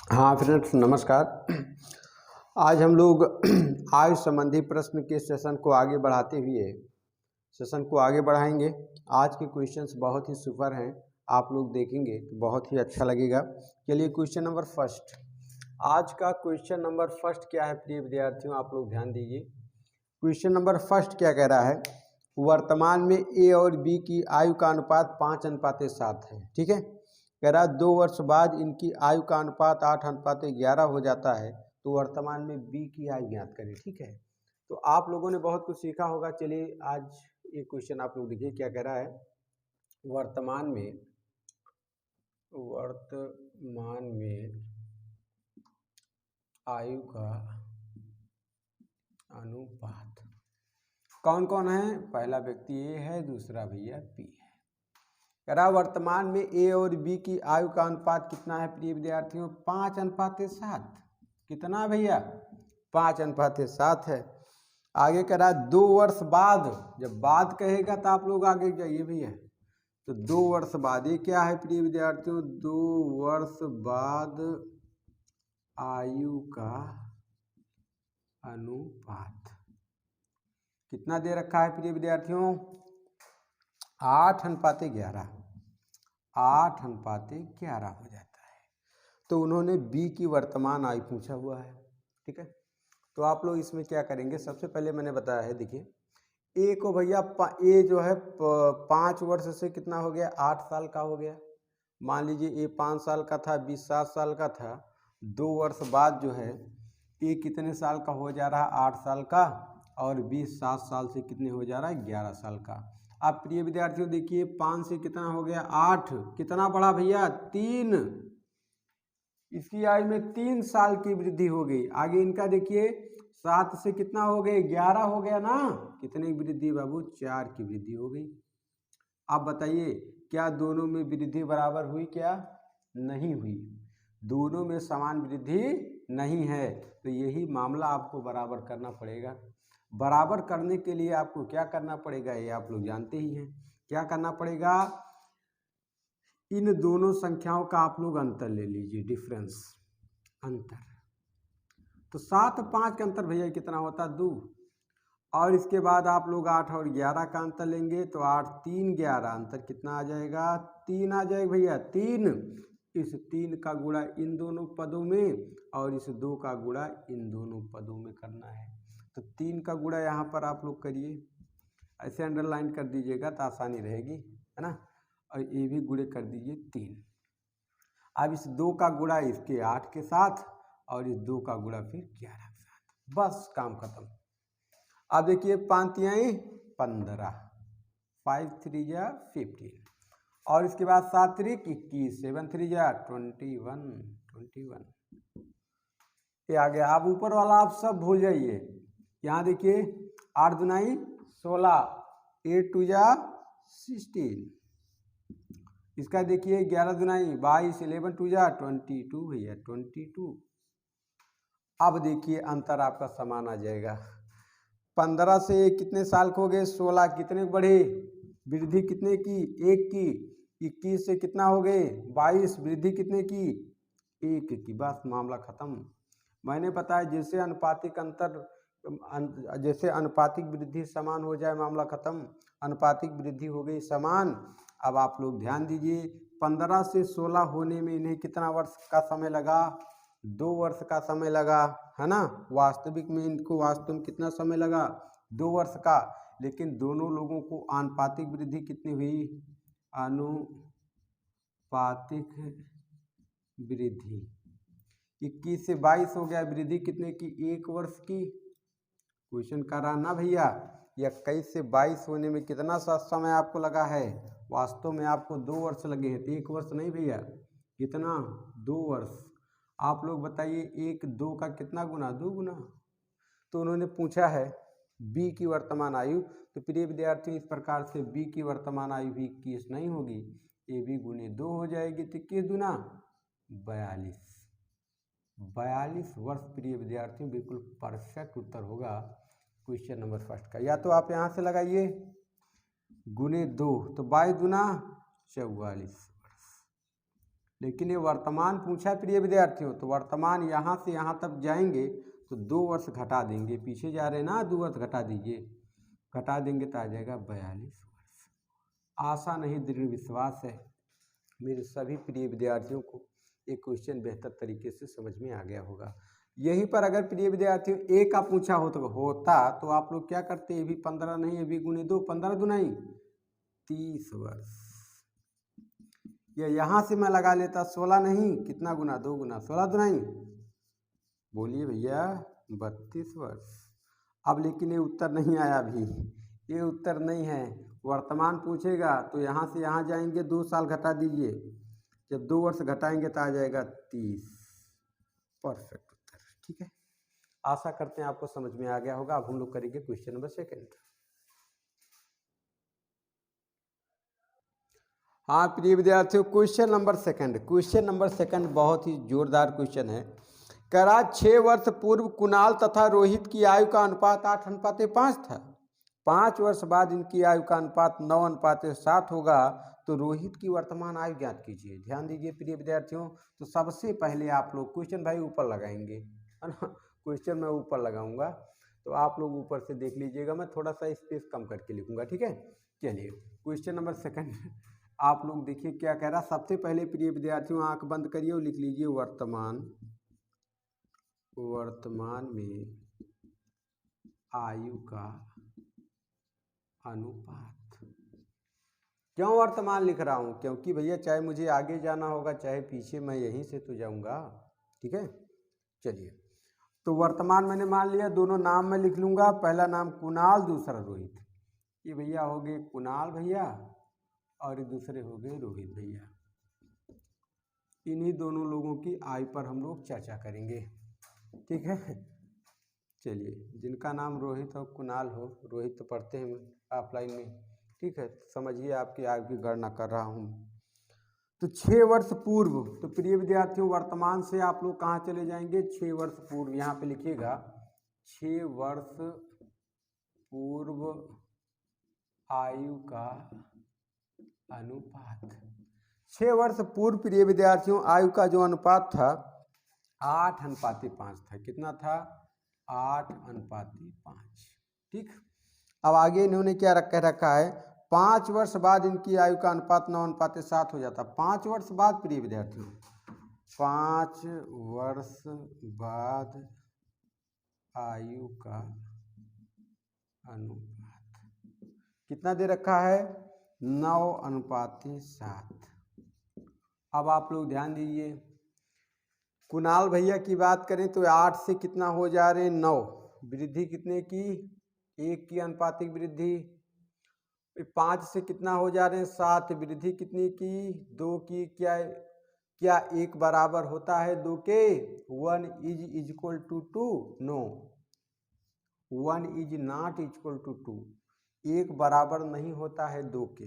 हाँ फ्रेंड्स, नमस्कार। आज हम लोग आयु संबंधी प्रश्न के सेशन को आगे बढ़ाते हुए सेशन को आगे बढ़ाएंगे। आज के क्वेश्चंस बहुत ही सुपर हैं, आप लोग देखेंगे तो बहुत ही अच्छा लगेगा। चलिए क्वेश्चन नंबर फर्स्ट। आज का क्वेश्चन नंबर फर्स्ट क्या है प्रिय विद्यार्थियों, आप लोग ध्यान दीजिए। क्वेश्चन नंबर फर्स्ट क्या कह रहा है, वर्तमान में ए और बी की आयु का अनुपात 5:7 है। ठीक है, कह रहा 2 वर्ष बाद इनकी आयु का अनुपात 8:11 हो जाता है, तो वर्तमान में बी की आयु ज्ञात करें। ठीक है, तो आप लोगों ने बहुत कुछ सीखा होगा। चलिए आज ये क्वेश्चन आप लोग देखिए क्या कह रहा है। वर्तमान में आयु का अनुपात कौन कौन है, पहला व्यक्ति ए है, दूसरा भैया बी है। कह रहा वर्तमान में ए और बी की आयु का अनुपात कितना है प्रिय विद्यार्थियों, 5:7। कितना भैया, 5:7 है। आगे कह रहा 2 वर्ष बाद, जब बाद कहेगा तो आप लोग आगे जाइए भैया। तो 2 वर्ष बाद ये क्या है प्रिय विद्यार्थियों, 2 वर्ष बाद आयु का अनुपात कितना दे रखा है प्रिय विद्यार्थियों, 8:11। 8:11 हो जाता है। तो उन्होंने बी की वर्तमान आयु पूछा हुआ है। ठीक है, तो आप लोग इसमें क्या करेंगे, सबसे पहले मैंने बताया है, देखिए ए को भैया ए जो है 5 वर्ष से कितना हो गया, 8 साल का हो गया। मान लीजिए ए 5 साल का था, 7 साल का था। 2 वर्ष बाद जो है ए कितने साल का हो जा रहा है, 8 साल का, और 7 साल से कितने हो जा रहा है, 11 साल का। अब प्रिय विद्यार्थियों देखिए 5 से कितना हो गया, 8, कितना बढ़ा भैया, 3। इसकी आयु में 3 साल की वृद्धि हो गई। आगे इनका देखिए 7 से कितना हो गए, 11 हो गया ना, कितने की वृद्धि बाबू, 4 की वृद्धि हो गई। आप बताइए क्या दोनों में वृद्धि बराबर हुई, क्या नहीं हुई, दोनों में समान वृद्धि नहीं है। तो यही मामला आपको बराबर करना पड़ेगा। बराबर करने के लिए आपको क्या करना पड़ेगा, ये आप लोग जानते ही हैं। क्या करना पड़ेगा, इन दोनों संख्याओं का आप लोग अंतर ले लीजिए, डिफरेंस, अंतर। तो 7 और 5 का अंतर भैया कितना होता है, 2। और इसके बाद आप लोग 8 और 11 का अंतर लेंगे, तो 8, 3, 11, अंतर कितना आ जाएगा, 3 आ जाएगा भैया, 3। इस 3 का गुणा इन दोनों पदों में, और इस 2 का गुणा इन दोनों पदों में करना है। तो 3 का गुणा यहाँ पर आप लोग करिए, ऐसे अंडरलाइन कर दीजिएगा तो आसानी रहेगी, है ना। और ये भी गुणे कर दीजिए 3। अब इस 2 का गुणा इसके 8 के साथ, और इस 2 का गुणा फिर 11 के साथ, बस काम खत्म। अब देखिए 5 तिहाई 15, 5 3 जा 15, और इसके बाद 7 3 21, 7 3 जा 21। ये आ गया। अब ऊपर वाला आप सब भूल जाइए। यहाँ देखिए 8 दुनाई 16, 8 2 जा 16। इसका देखिए 11 दुनाई 22, 11 2 जा 22 भैया, 22। अब देखिए अंतर आपका समान आ जाएगा। 15 से कितने साल को हो गए, 16, कितने बढ़े, वृद्धि कितने की, 1 की। 21 से कितना हो गए, 22, वृद्धि कितने की, 1 की। बस मामला खत्म। मैंने बताया जैसे अनुपातिक अंतर, जैसे अनुपातिक वृद्धि समान हो जाए मामला खत्म। अनुपातिक वृद्धि हो गई समान। अब आप लोग ध्यान दीजिए, 15 से 16 होने में इन्हें कितना वर्ष का समय लगा, 2 वर्ष का समय लगा, है ना। वास्तविक में इनको वास्तव में कितना समय लगा, 2 वर्ष का। लेकिन दोनों लोगों को आनुपातिक वृद्धि कितनी हुई, आनुपातिक वृद्धि 21 से 22 हो गया, वृद्धि कितने की, 1 वर्ष की। क्वेश्चन कर रहा ना भैया, 21 से 22 होने में कितना सा समय आपको लगा है, वास्तव में आपको 2 वर्ष लगे हैं। तो 1 वर्ष नहीं भैया, कितना, 2 वर्ष। आप लोग बताइए 1 2 का कितना गुना, 2 गुना। तो उन्होंने पूछा है बी की वर्तमान आयु। तो प्रिय विद्यार्थी इस प्रकार से बी की वर्तमान आयु भी 21 नहीं होगी, ये भी गुने 2 हो जाएगी। तो 21 दूना 42 वर्ष प्रिय विद्यार्थियों, बिल्कुल परफेक्ट उत्तर होगा क्वेश्चन नंबर फर्स्ट का। या तो आप यहाँ से लगाइए गुने 2, तो 22 दूना 44 वर्ष। लेकिन ये वर्तमान पूछा है प्रिय विद्यार्थियों, तो वर्तमान यहाँ से यहाँ तक जाएंगे तो 2 वर्ष घटा देंगे, पीछे जा रहे हैं ना, 2 वर्ष घटा दीजिए, घटा देंगे तो आ जाएगा 42 वर्ष। आशा नहीं दृढ़ विश्वास है मेरे सभी प्रिय विद्यार्थियों को ये क्वेश्चन बेहतर तरीके से समझ में आ गया होगा। यहीं पर अगर प्रिय विद्यार्थियों ए का पूछा होता तो आप लोग क्या करते, ये भी 15 नहीं, ये भी गुने 2, 15 दुनाई 30 वर्ष। या यहाँ से मैं लगा लेता 16 नहीं, कितना गुना, 2 गुना 16 दुनाई, बोलिए भैया 32 वर्ष। अब लेकिन ये उत्तर नहीं आया अभी, ये उत्तर नहीं है, वर्तमान पूछेगा तो यहाँ से यहाँ जाएंगे 2 साल घटा दीजिए, जब 2 वर्ष घटाएंगे तो आ जाएगा 30। परफेक्ट उत्तर, ठीक है। आशा करते हैं आपको समझ में आ गया होगा। अब हम लोग करेंगे क्वेश्चन नंबर 2। हाँ प्रिय विद्यार्थियों, क्वेश्चन नंबर 2 बहुत ही जोरदार क्वेश्चन है। कह रहा 6 वर्ष पूर्व कुणाल तथा रोहित की आयु का अनुपात 8:5 था। 5 वर्ष बाद इनकी आयु का अनुपात 9:7 होगा, तो रोहित की वर्तमान आयु ज्ञात कीजिए। ध्यान दीजिए प्रिय विद्यार्थियों, तो सबसे पहले आप लोग क्वेश्चन भाई ऊपर लगाएंगे, है ना, क्वेश्चन मैं ऊपर लगाऊंगा तो आप लोग ऊपर से देख लीजिएगा, मैं थोड़ा सा स्पेस कम करके लिखूंगा, ठीक है। चलिए क्वेश्चन नंबर 2 आप लोग देखिए क्या कह रहा। सबसे पहले प्रिय विद्यार्थियों आंख बंद करिए और लिख लीजिए वर्तमान में आयु का अनुपात। क्यों वर्तमान लिख रहा हूं, क्योंकि भैया चाहे मुझे आगे जाना होगा चाहे पीछे, मैं यहीं से तो जाऊंगा, ठीक है। चलिए तो वर्तमान मैंने मान लिया, दोनों नाम मैं लिख लूंगा, पहला नाम कुणाल, दूसरा रोहित। ये भैया हो गए कुणाल भैया और दूसरे हो गए रोहित भैया। इन्हीं दोनों लोगों की आयु पर हम लोग चर्चा करेंगे, ठीक है। चलिए जिनका नाम रोहित और कुणाल हो, रोहित तो पढ़ते हैं ऑफलाइन में, ठीक है, समझिए आपकी आयु की गणना कर रहा हूँ। तो 6 वर्ष पूर्व, तो प्रिय विद्यार्थियों वर्तमान से आप लोग कहाँ चले जाएंगे, 6 वर्ष पूर्व, यहाँ पे लिखिएगा 6 वर्ष पूर्व आयु का अनुपात। 6 वर्ष पूर्व प्रिय विद्यार्थियों आयु का जो अनुपात था 8:5 था। कितना था, 8:5, ठीक। अब आगे इन्होंने क्या कह रखा है, 5 वर्ष बाद इनकी आयु का अनुपात 9:7 हो जाता। 5 वर्ष बाद प्रिय विद्यार्थियों, 5 वर्ष बाद आयु का अनुपात कितना दे रखा है, 9:7। अब आप लोग ध्यान दीजिए, कुणाल भैया की बात करें तो 8 से कितना हो जा रहे, 9, वृद्धि कितने की, 1 की अनुपातिक वृद्धि। 5 से कितना हो जा रहे हैं, 7, वृद्धि कितनी की, 2 की। क्या 1 बराबर होता है 2 के, 1 is equal to 2, no, 1 is not equal to 2, 1 बराबर नहीं होता है 2 के,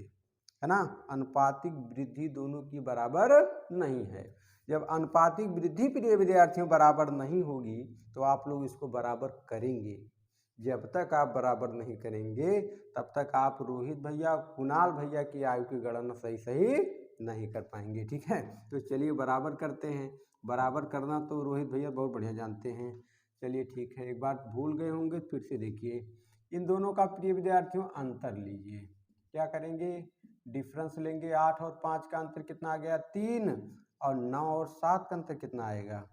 है ना। अनुपातिक वृद्धि दोनों की बराबर नहीं है। जब अनुपातिक वृद्धि प्रिय विद्यार्थियों बराबर नहीं होगी तो आप लोग इसको बराबर करेंगे। जब तक आप बराबर नहीं करेंगे तब तक आप रोहित भैया कुणाल भैया की आयु की गणना सही नहीं कर पाएंगे, ठीक है। तो चलिए बराबर करते हैं। बराबर करना तो रोहित भैया बहुत बढ़िया जानते हैं। चलिए ठीक है, एक बार भूल गए होंगे फिर से देखिए, इन दोनों का प्रिय विद्यार्थियों अंतर लीजिए। क्या करेंगे, डिफरेंस लेंगे। 8 और 5 का अंतर कितना आ गया, 3, और 9 और 7 का अंतर कितना आएगा,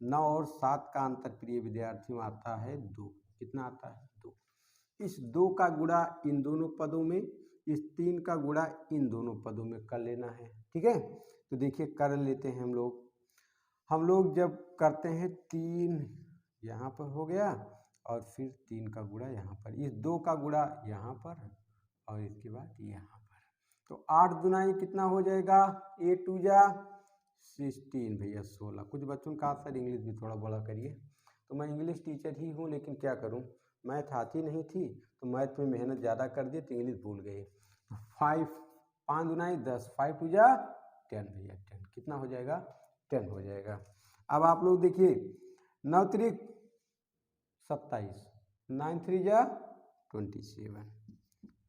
9 और 7 का अंतर प्रिय विद्यार्थियों आता है 2। कितना आता है, 2। इस 2 का गुणा इन दोनों पदों में, इस 3 का गुणा इन दोनों पदों में कर लेना है, ठीक है। तो देखिए कर लेते हैं हम लोग जब करते हैं 3 यहाँ पर हो गया और फिर 3 का गुणा यहाँ पर, इस 2 का गुणा यहाँ पर और इसके बाद यहाँ पर। तो 8 दुनाई कितना हो जाएगा, 8 2 जा 16 भैया 16। कुछ बच्चों का सर इंग्लिश भी थोड़ा बड़ा करिए। तो मैं इंग्लिश टीचर ही हूँ लेकिन क्या करूँ, मैथ आती नहीं थी तो मैथ में मेहनत ज़्यादा कर दी तो इंग्लिश भूल गए। 5 दुनाई 10, 5 2 जा 10 भैया 10। कितना हो जाएगा, 10 हो जाएगा। अब आप लोग देखिए 9 3 27, 9 3 जा 27।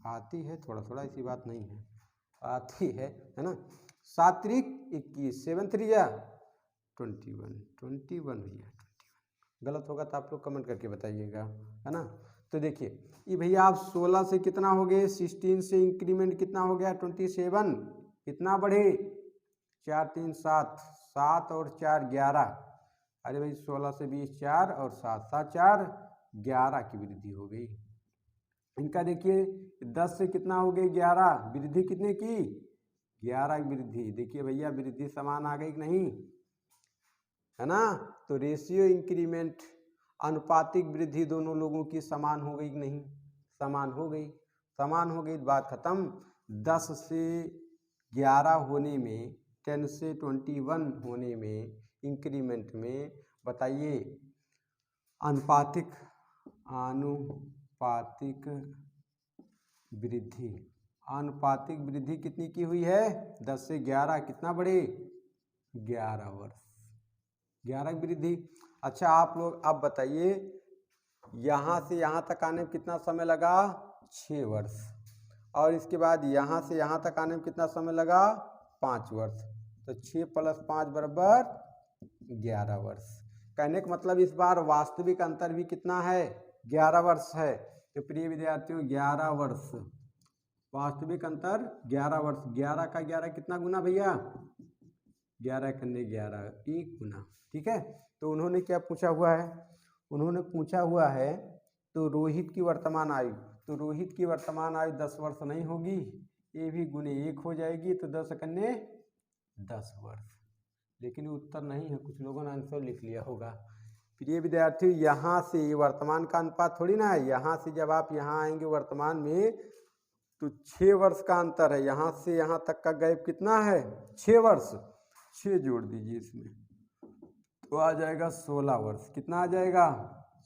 आती है थोड़ा थोड़ा, ऐसी बात नहीं है, आती है ना। 7 त्रिक 21, 7 3 जा 21 भैया। गलत होगा तो आप लोग कमेंट करके बताइएगा, है ना। तो देखिए ये भैया आप 16 से कितना हो गए, 16 से इंक्रीमेंट कितना हो गया 27, कितना बढ़े 4 3 7, 7 और 4 11। अरे भाई 16 से 20 4 और 7 7 4 11 की वृद्धि हो गई। इनका देखिए 10 से कितना हो गई 11, वृद्धि कितने की 11 की वृद्धि। देखिए भैया वृद्धि समान आ गई कि नहीं, है ना। तो रेशियो इंक्रीमेंट अनुपातिक वृद्धि दोनों लोगों की समान हो गई कि नहीं, समान हो गई। समान हो गई बात खत्म। 10 से 11 होने में, 10 से 21 होने में, इंक्रीमेंट में बताइए अनुपातिक वृद्धि, अनुपातिक वृद्धि कितनी की हुई है 10 से 11 कितना बढ़े 11 वर्ष, 11 की वृद्धि। अच्छा आप लोग अब बताइए यहाँ से यहाँ तक आने में कितना समय लगा 6 वर्ष, और इसके बाद यहाँ से यहाँ तक आने में कितना समय लगा 5 वर्ष। तो 6 + 5 = 11 वर्ष। कहने का मतलब इस बार वास्तविक अंतर भी कितना है 11 वर्ष है। तो प्रिय विद्यार्थियों 11 वर्ष, वास्तविक अंतर 11 वर्ष। 11 का 11 कितना गुना भैया 11 करने 11 1 गुना, ठीक है। तो उन्होंने क्या पूछा हुआ है, उन्होंने पूछा हुआ है तो रोहित की वर्तमान आयु, तो रोहित की वर्तमान आयु 10 वर्ष नहीं होगी, ये भी गुने 1 हो जाएगी, तो 10 करने 10 वर्ष। लेकिन उत्तर नहीं है, कुछ लोगों ने आंसर लिख लिया होगा। प्रिय विद्यार्थियों यहाँ से वर्तमान का अनुपात थोड़ी ना है, यहाँ से जब आप यहाँ आएंगे वर्तमान में तो 6 वर्ष का अंतर है, यहाँ से यहाँ तक का गैप कितना है 6 वर्ष, 6 जोड़ दीजिए इसमें तो आ जाएगा 16 वर्ष। कितना आ जाएगा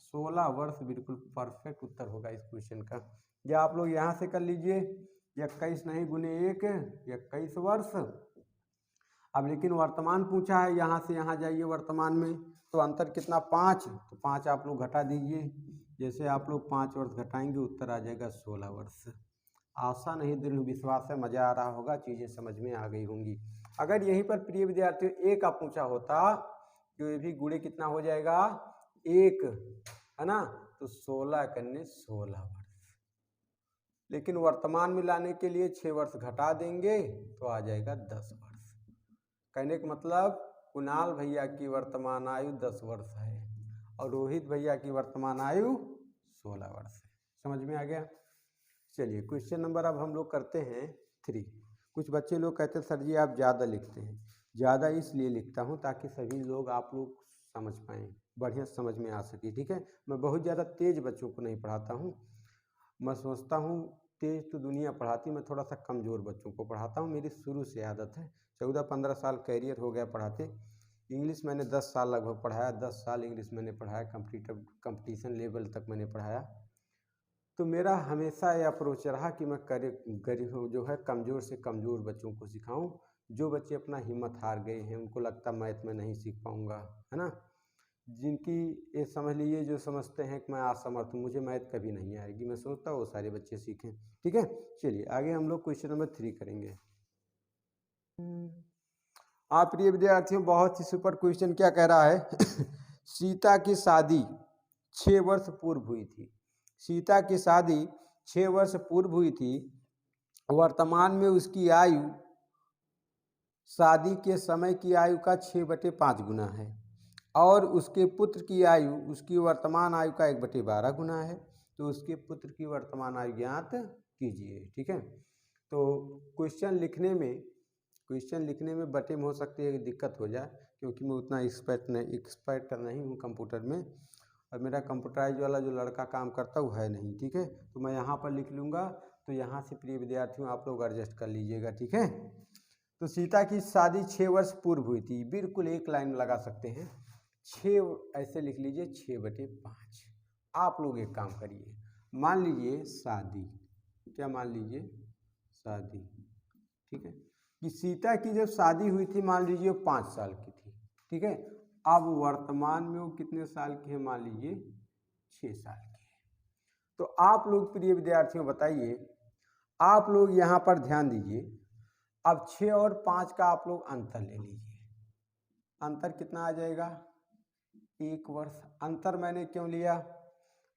16 वर्ष, बिल्कुल परफेक्ट उत्तर होगा इस क्वेश्चन का। या आप लोग यहाँ से कर लीजिए 21 नहीं गुने 1 21 वर्ष। अब लेकिन वर्तमान पूछा है, यहाँ से यहाँ जाइए वर्तमान में तो अंतर कितना 5, तो 5 आप लोग घटा दीजिए। जैसे आप लोग 5 वर्ष घटाएंगे उत्तर आ जाएगा 16 वर्ष। आशा नहीं दृढ़ विश्वास है मज़ा आ रहा होगा, चीज़ें समझ में आ गई होंगी। अगर यहीं पर प्रिय विद्यार्थियों एक का पूछा होता तो ये भी गुणे कितना हो जाएगा 1, है ना। तो 16 करने 16 वर्ष। लेकिन वर्तमान में लाने के लिए 6 वर्ष घटा देंगे तो आ जाएगा 10 वर्ष। कहने का मतलब कुणाल भैया की वर्तमान आयु 10 वर्ष है और रोहित भैया की वर्तमान आयु 16 वर्ष है। समझ में आ गया। चलिए क्वेश्चन नंबर अब हम लोग करते हैं 3। कुछ बच्चे लोग कहते हैं सर जी आप ज़्यादा लिखते हैं। ज़्यादा इसलिए लिखता हूँ ताकि सभी लोग आप लोग समझ पाएँ, बढ़िया समझ में आ सके, ठीक है। मैं बहुत ज़्यादा तेज़ बच्चों को नहीं पढ़ाता हूँ। मैं सोचता हूँ तेज़ तो दुनिया पढ़ाती, मैं थोड़ा सा कमज़ोर बच्चों को पढ़ाता हूँ। मेरी शुरू से आदत है, 14-15 साल कैरियर हो गया पढ़ाते। इंग्लिश मैंने 10 साल लगभग पढ़ाया, 10 साल इंग्लिश मैंने पढ़ाया, कंपटीशन लेवल तक मैंने पढ़ाया। तो मेरा हमेशा यह अप्रोच रहा कि मैं गरीब जो है कमज़ोर से कमज़ोर बच्चों को सिखाऊं। जो बच्चे अपना हिम्मत हार गए हैं, उनको लगता मैथ में नहीं सीख पाऊंगा, है ना। जिनकी ये समझ लीजिए जो समझते हैं कि मैं असमर्थ हूँ, मुझे मैथ कभी नहीं आएगी, मैं सोचता हूँ वो सारे बच्चे सीखें, ठीक है। चलिए आगे हम लोग क्वेश्चन नंबर 3 करेंगे। आप प्रिय विद्यार्थियों बहुत ही सुपर क्वेश्चन क्या कह रहा है सीता की शादी 6 वर्ष पूर्व हुई थी। सीता की शादी 6 वर्ष पूर्व हुई थी। वर्तमान में उसकी आयु शादी के समय की आयु का 6/5 गुना है और उसके पुत्र की आयु उसकी वर्तमान आयु का 1/12 गुना है। तो उसके पुत्र की वर्तमान आयु ज्ञात कीजिए, ठीक है। तो क्वेश्चन लिखने में बटे में हो सकती है दिक्कत हो जाए, क्योंकि मैं उतना एक्सपर्ट नहीं हूँ कंप्यूटर में, और मेरा कंप्यूटराइज वाला जो लड़का काम करता है वो है नहीं, ठीक है। तो मैं यहाँ पर लिख लूँगा, तो यहाँ से प्रिय विद्यार्थियों आप लोग एडजस्ट कर लीजिएगा, ठीक है। तो सीता की शादी 6 वर्ष पूर्व हुई थी, बिल्कुल एक लाइन में लगा सकते हैं 6, ऐसे लिख लीजिए 6/5। आप लोग एक काम करिए, मान लीजिए शादी, क्या मान लीजिए शादी, ठीक है, कि सीता की जब शादी हुई थी मान लीजिए 5 साल की थी, ठीक है। अब वर्तमान में वो कितने साल की है, मान लीजिए 6 साल की है। तो आप लोग प्रिय विद्यार्थियों बताइए, आप लोग यहाँ पर ध्यान दीजिए, अब 6 और 5 का आप लोग अंतर ले लीजिए। अंतर कितना आ जाएगा? 1 वर्ष। अंतर मैंने क्यों लिया?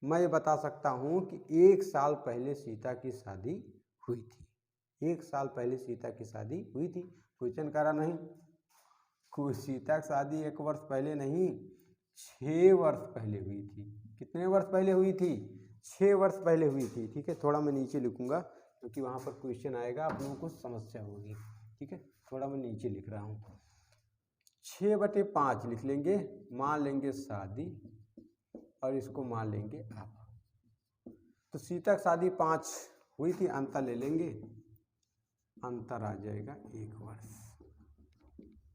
मैं ये बता सकता हूँ कि 1 साल पहले सीता की शादी हुई थी। 1 साल पहले सीता की शादी हुई थी। क्वेश्चन करा नहीं, सीता की शादी 1 वर्ष पहले नहीं, 6 वर्ष पहले हुई थी। कितने वर्ष पहले हुई थी? 6 वर्ष पहले हुई थी। ठीक है, थोड़ा मैं नीचे लिखूंगा क्योंकि वहाँ पर क्वेश्चन आएगा, आप लोगों को समस्या होगी। ठीक है, थोड़ा मैं नीचे लिख रहा हूँ। 6/5 लिख लेंगे, मान लेंगे शादी, और इसको मान लेंगे आप। तो सीता की शादी 5 हुई थी, अंतर ले लेंगे, अंतर आ जाएगा 1 वर्ष।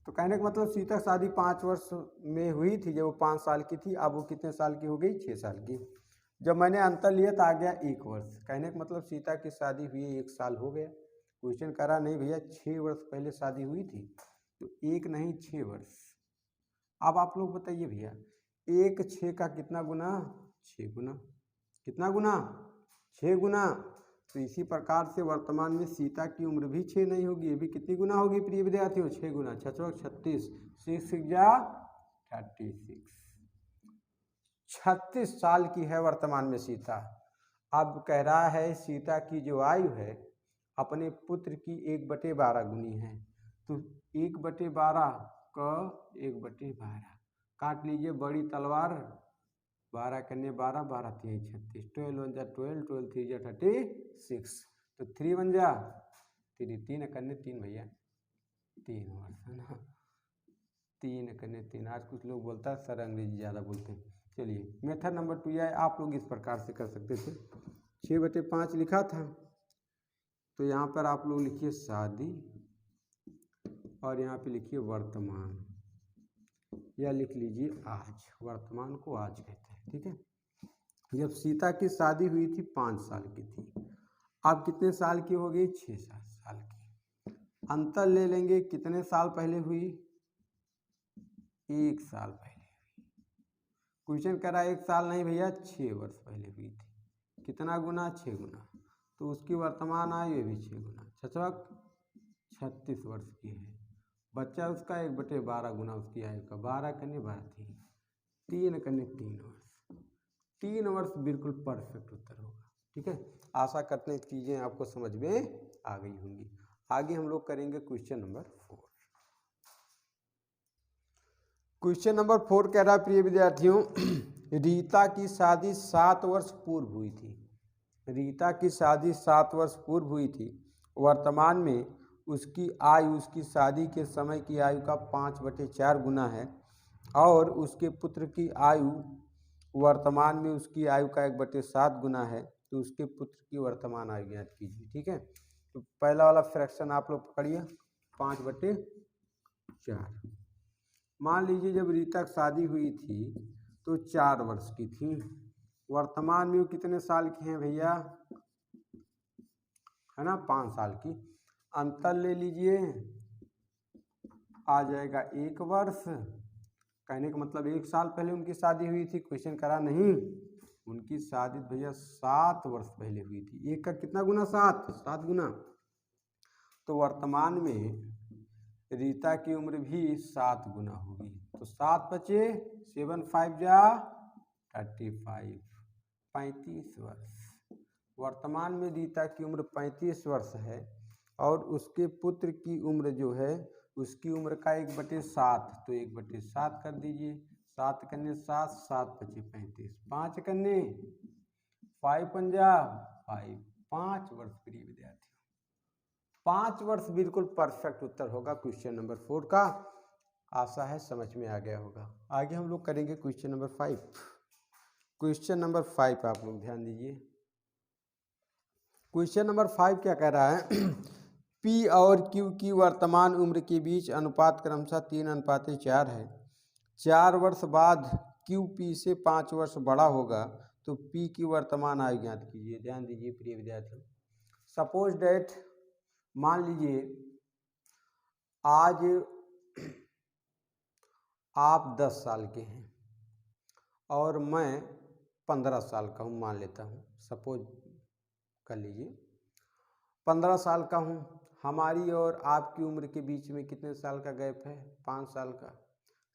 तो कहने का मतलब सीता की शादी 5 वर्ष में हुई थी जब वो 5 साल की थी। अब वो कितने साल की हो गई? 6 साल की। जब मैंने अंतर लिया तो आ गया 1 वर्ष। कहने का मतलब सीता की शादी हुई 1 साल हो गया। क्वेश्चन करा नहीं भैया, 6 वर्ष पहले शादी हुई थी, तो 1 नहीं 6 वर्ष। अब आप लोग बताइए भैया, 1 6 का कितना गुना? 6 गुना। कितना गुना? 6 गुना। तो इसी प्रकार से वर्तमान में सीता की उम्र भी 6 नहीं होगी, ये भी कितनी गुना होगी प्रिय विद्यार्थियों? 6 गुना। 6 36, 6 6 36। 36 साल की है वर्तमान में सीता। अब कह रहा है सीता की जो आयु है अपने पुत्र की 1/12 गुनी है। तो 1/12 का 1/12 काट लीजिए, बड़ी तलवार 12 कन्ने 12, 12 3 36, 12 1 जा 12, 12 3 जा 36, तो 3 1 जा 3, 3 कन्ने 3 भैया, 3 वर्ष है ना, 3 कन्ने 3। आज कुछ लोग बोलता है सर अंग्रेजी ज़्यादा बोलते हैं। चलिए मेथड नंबर 2 है, आप लोग इस प्रकार से कर सकते थे। 6/5 लिखा था, तो यहाँ पर आप लोग लिखिए शादी, और यहाँ पे लिखिए वर्तमान, या लिख लीजिए आज। वर्तमान को आज कहते हैं। ठीक है, जब सीता की शादी हुई थी 5 साल की थी, अब कितने साल की हो गई? 6-7 साल की। अंतर ले लेंगे, कितने साल पहले हुई? 1 साल पहले हुई। क्वेश्चन कह रहा है 1 साल नहीं भैया, 6 वर्ष पहले हुई थी। कितना गुना? 6 गुना। तो उसकी वर्तमान आयु ये भी 6 गुना, 36 वर्ष की है। बच्चा उसका 1/12 गुना उसकी आयु का, 12 कन्ने 12 3 कन्ने 3 वर्ष। 3 वर्ष बिल्कुल परफेक्ट उत्तर होगा। ठीक है, आशा करते हैं चीज़ें आपको समझ में आ गई होंगी। आगे हम लोग करेंगे क्वेश्चन नंबर 4। क्वेश्चन नंबर 4 कह रहा है प्रिय विद्यार्थियों, रीता की शादी 7 वर्ष पूर्व हुई थी। रीता की शादी 7 वर्ष पूर्व हुई थी। वर्तमान में उसकी आयु उसकी शादी के समय की आयु का 5/4 गुना है, और उसके पुत्र की आयु वर्तमान में उसकी आयु का 1/7 गुना है। तो उसके पुत्र की वर्तमान आयु ज्ञात कीजिए। ठीक है, तो पहला वाला फ्रैक्शन आप लोग पकड़िए, 5/4। मान लीजिए जब रीता की शादी हुई थी तो 4 वर्ष की थी। वर्तमान में वो कितने साल की हैं भैया? है ना, 5 साल की। अंतर ले लीजिए, आ जाएगा 1 वर्ष। कहने का मतलब 1 साल पहले उनकी शादी हुई थी। क्वेश्चन करा नहीं, उनकी शादी भैया 7 वर्ष पहले हुई थी। 1 का कितना गुना? 7 गुना। तो वर्तमान में रीता की उम्र भी 7 गुना होगी। तो 7 बचे 7 5 जा 35, 35 वर्ष। वर्तमान में रीता की उम्र 35 वर्ष है, और उसके पुत्र की उम्र जो है उसकी उम्र का 1/7, तो 1/7 कर दीजिए। 7 कन्ने 7, 7 बचे 35, 5 कन्ने 5 पंजा 5, 5 वर्ष प्रिय विद्यार्थी। 5 वर्ष बिल्कुल परफेक्ट उत्तर होगा क्वेश्चन नंबर 4 का। आशा है समझ में आ गया होगा। आगे हम लोग करेंगे क्वेश्चन नंबर 5। क्वेश्चन नंबर 5 आप लोग ध्यान दीजिए। क्वेश्चन नंबर 5 क्या कह रहा है? P और Q की वर्तमान उम्र के बीच अनुपात क्रमशः 3:4 है। 4 वर्ष बाद Q P से 5 वर्ष बड़ा होगा, तो P की वर्तमान आयु ज्ञात कीजिए। ध्यान दीजिए प्रिय विद्यार्थियों, सपोज डेट, मान लीजिए आज आप 10 साल के हैं और मैं 15 साल का हूँ, मान लेता हूँ, सपोज कर लीजिए 15 साल का हूँ। हमारी और आपकी उम्र के बीच में कितने साल का गैप है? 5 साल का।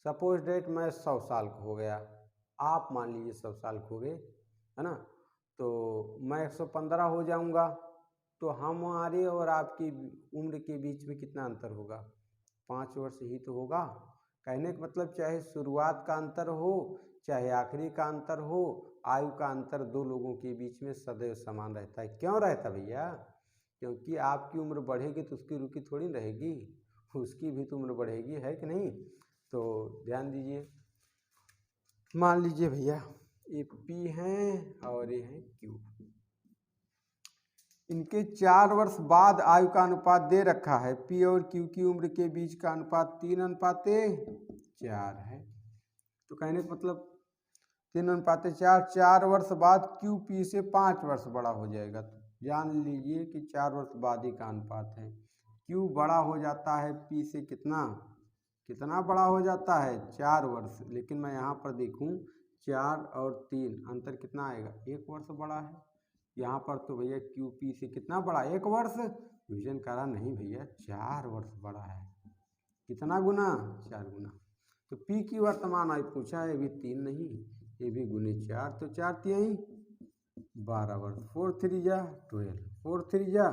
सपोज डेट मैं 100 साल का हो गया, आप मान लीजिए 100 साल के हो गए, है ना? तो मैं 115 हो जाऊंगा, तो हमारे और आपकी उम्र के बीच में कितना अंतर होगा? 5 वर्ष ही तो होगा। कहने का मतलब चाहे शुरुआत का अंतर हो, चाहे आखिरी का अंतर हो, आयु का अंतर दो लोगों के बीच में सदैव समान रहता है। क्यों रहता भैया? क्योंकि आपकी उम्र बढ़ेगी तो उसकी रुकी थोड़ी रहेगी, उसकी भी तो उम्र बढ़ेगी, है कि नहीं? तो ध्यान दीजिए, मान लीजिए भैया ये P हैं और ये हैं Q। इनके 4 वर्ष बाद आयु का अनुपात दे रखा है। P और Q की उम्र के बीच का अनुपात 3:4 है। तो कहने का मतलब 3:4, 4 वर्ष बाद Q P से 5 वर्ष बड़ा हो जाएगा। तो जान लीजिए कि 4 वर्ष बाद ही का अनुपात है। Q बड़ा हो जाता है P से कितना बड़ा हो जाता है? 4 वर्ष। लेकिन मैं यहाँ पर देखूँ 4 और 3 अंतर कितना आएगा? 1 वर्ष बड़ा है। यहाँ पर तो भैया Q P से कितना बड़ा? 1 वर्ष। डिवीजन करा नहीं भैया, 4 वर्ष बड़ा है। कितना गुना? 4 गुना। तो P की वर्तमान आयु पूछा है, ये भी 3 नहीं, ये भी गुने 4, तो 4 तिहाई 12 वर्ष। 4 3 जा 12, 4 3 जा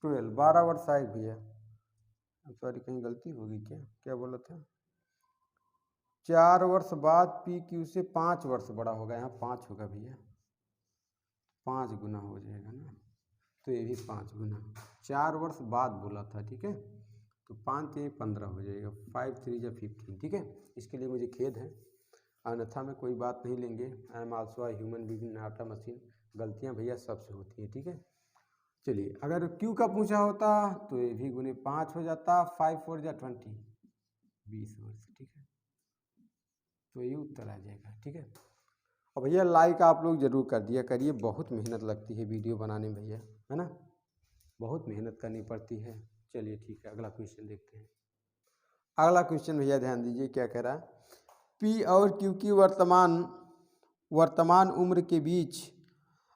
12, 12 वर्ष आए भैया। सॉरी, कहीं गलती होगी क्या बोला था? 4 वर्ष बाद P Q से 5 वर्ष बड़ा होगा। यहाँ 5 होगा भैया, 5 गुना हो जाएगा ना, तो ये भी 5 गुना। 4 वर्ष बाद बोला था, ठीक है? तो 5 3 15 हो जाएगा, 5 3 जा 15, ठीक है? इसके लिए मुझे खेद है, अन्यथा में कोई बात नहीं लेंगे। I am also a human being not a machine. गलतियाँ भैया सबसे होती हैं, ठीक है? चलिए, अगर Q का पूछा होता तो ये भी गुने 5 हो जाता, 5 4 जा 20, 20 वर्ष, ठीक है? तो ये उत्तर आ जाएगा, ठीक है? और भैया लाइक आप लोग जरूर कर दिया करिए, बहुत मेहनत लगती है वीडियो बनाने में भैया, है ना? बहुत मेहनत करनी पड़ती है। चलिए ठीक है, अगला क्वेश्चन देखते हैं। अगला क्वेश्चन भैया ध्यान दीजिए क्या कह रहा है। P और Q की वर्तमान उम्र के बीच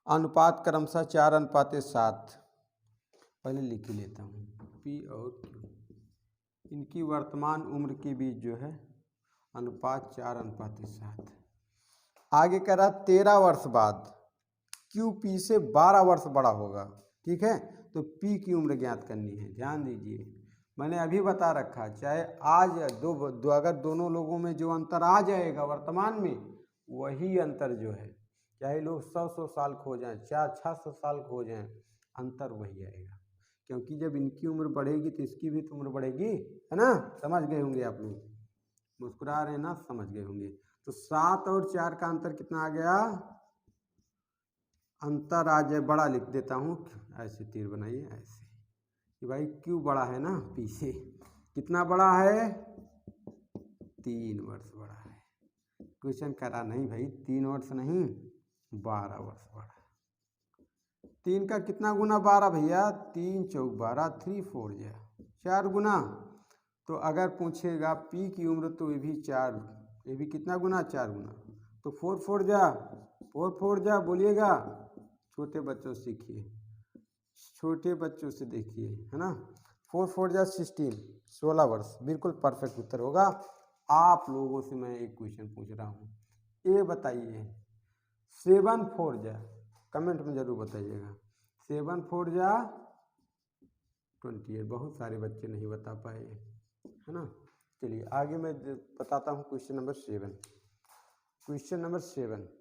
अनुपात क्रमशः 4:7। पहले लिख ही लेता हूँ, P और Q इनकी वर्तमान उम्र के बीच जो है अनुपात 4:7। आगे कह रहा 13 वर्ष बाद Q P से 12 वर्ष बड़ा होगा, ठीक है? तो P की उम्र ज्ञात करनी है। ध्यान दीजिए, मैंने अभी बता रखा, चाहे आज अगर दोनों लोगों में जो अंतर आ जाएगा वर्तमान में, वही अंतर जो है, चाहे लोग 100 साल खो जाएं, 400 साल खो जाएं, अंतर वही आएगा। क्योंकि जब इनकी उम्र बढ़ेगी तो इसकी भी तो उम्र बढ़ेगी, है ना? समझ गए होंगे आप लोग, मुस्कुरा रहे हैं ना, समझ गए होंगे। तो 7 और 4 का अंतर कितना आ गया? अंतर आ जाए, बड़ा लिख देता हूँ, ऐसे तीर बनाइए ऐसे कि भाई Q बड़ा है ना P से। कितना बड़ा है? 3 वर्ष बड़ा है। क्वेश्चन करा नहीं भाई, 3 वर्ष नहीं, 12 वर्ष बड़ा है। 3 का कितना गुना 12 भैया? 3 चौक 12, 3 4 जा 4 गुना। तो अगर पूछेगा P की उम्र तो ये भी 4, ये भी कितना गुना? 4 गुना। तो 4 4 जा बोलिएगा। छोटे बच्चों से सीखिए, छोटे बच्चों से देखिए, है ना? 4 4 जा 16, 16 वर्ष, बिल्कुल परफेक्ट उत्तर होगा। आप लोगों से मैं एक क्वेश्चन पूछ रहा हूँ, ये बताइए 7 4 जा, कमेंट में जरूर बताइएगा, 7 4 जा 28। बहुत सारे बच्चे नहीं बता पाए, है ना? चलिए आगे मैं बताता हूँ क्वेश्चन नंबर 7। क्वेश्चन नंबर 7,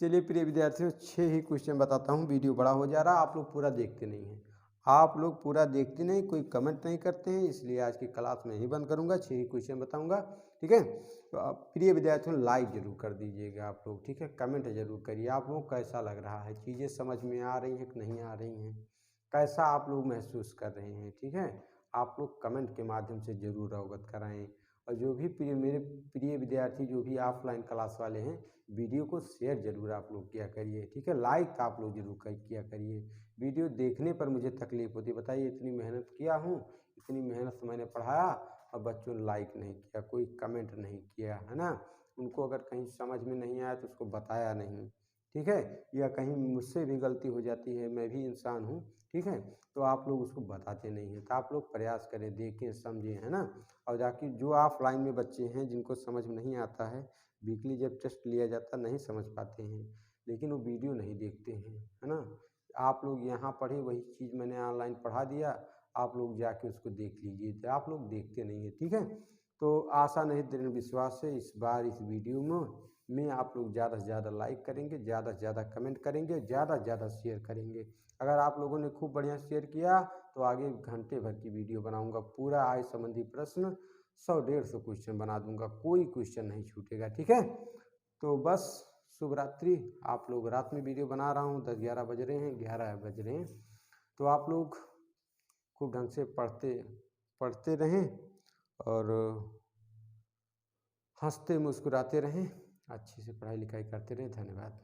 चलिए प्रिय विद्यार्थियों 6 ही क्वेश्चन बताता हूँ, वीडियो बड़ा हो जा रहा, आप लोग पूरा देखते नहीं हैं, आप लोग पूरा देखते नहीं, कोई कमेंट नहीं करते हैं, इसलिए आज की क्लास में ही बंद करूँगा। 6 ही क्वेश्चन बताऊँगा, ठीक है? तो आप प्रिय विद्यार्थियों लाइक जरूर कर दीजिएगा आप लोग, ठीक है? कमेंट जरूर करिए, आप लोग कैसा लग रहा है, चीज़ें समझ में आ रही हैं कि नहीं आ रही हैं, कैसा आप लोग महसूस कर रहे हैं, ठीक है? आप लोग कमेंट के माध्यम से जरूर अवगत कराएँ। और जो भी मेरे प्रिय विद्यार्थी जो भी ऑफलाइन क्लास वाले हैं, वीडियो को शेयर जरूर आप लोग किया करिए, ठीक है? लाइक आप लोग जरूर किया करिए। वीडियो देखने पर मुझे तकलीफ होती है, बताइए इतनी मेहनत किया हूँ, इतनी मेहनत से मैंने पढ़ाया और बच्चों ने लाइक नहीं किया, कोई कमेंट नहीं किया, है ना? उनको अगर कहीं समझ में नहीं आया तो उसको बताया नहीं, ठीक है, या कहीं मुझसे भी गलती हो जाती है, मैं भी इंसान हूँ, ठीक है, तो आप लोग उसको बताते नहीं हैं। तो आप लोग प्रयास करें, देखें, समझें, है ना। और जाके जो ऑफलाइन में बच्चे हैं जिनको समझ में नहीं आता है, वीकली जब टेस्ट लिया जाता नहीं समझ पाते हैं, लेकिन वो वीडियो नहीं देखते हैं, है ना। आप लोग यहाँ पढ़े वही चीज़ मैंने ऑनलाइन पढ़ा दिया, आप लोग जाके उसको देख लीजिए, तो आप लोग देखते नहीं हैं, ठीक है। तो आशा नहीं दृढ़ विश्वास है इस बार इस वीडियो में आप लोग ज़्यादा से ज़्यादा लाइक करेंगे, ज़्यादा से ज़्यादा कमेंट करेंगे, ज़्यादा से ज़्यादा शेयर करेंगे। अगर आप लोगों ने खूब बढ़िया शेयर किया तो आगे घंटे भर की वीडियो बनाऊंगा, पूरा आय संबंधी प्रश्न 100-150 क्वेश्चन बना दूंगा, कोई क्वेश्चन नहीं छूटेगा, ठीक है। तो बस शुभ रात्रि। आप लोग रात में वीडियो बना रहा हूँ, 10-11 बज रहे हैं, 11 बज रहे हैं, तो आप लोग खूब ढंग से पढ़ते पढ़ते रहें और हंसते मुस्कुराते रहें, अच्छे से पढ़ाई लिखाई करते रहें। धन्यवाद।